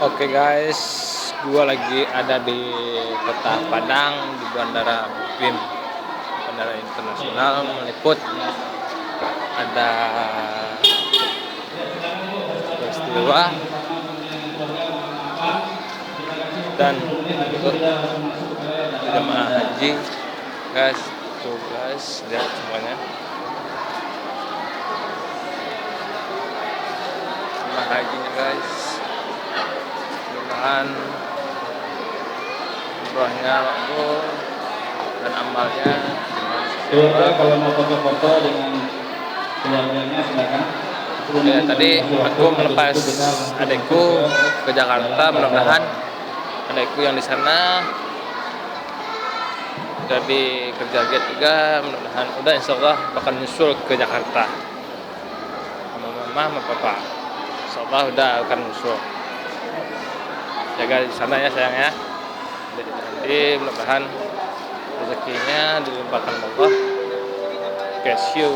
Oke guys, gua lagi ada di kota Padang di Bandara BIM, Bandara Internasional meliput ada peristiwa dan ikut jemaah haji guys. Tuh guys, lihat semuanya jemaah hajinya guys. Mudah-mudahan umrohnya makbul dan amalnya. Kalau mau foto-foto dengan keluarganya silakan. Ya, tadi aku melepas adekku ke Jakarta. Mudah-mudahan adekku yang di sana udah kerja G3, mudah-mudahan udah insya Allah bakal nyusul ke Jakarta sama mama sama papa. Insya Allah udah akan nyusul. Jaga di sana ya sayang ya. Jadi mudah-mudahan rezekinya dilimpahkan Allah. Cashew.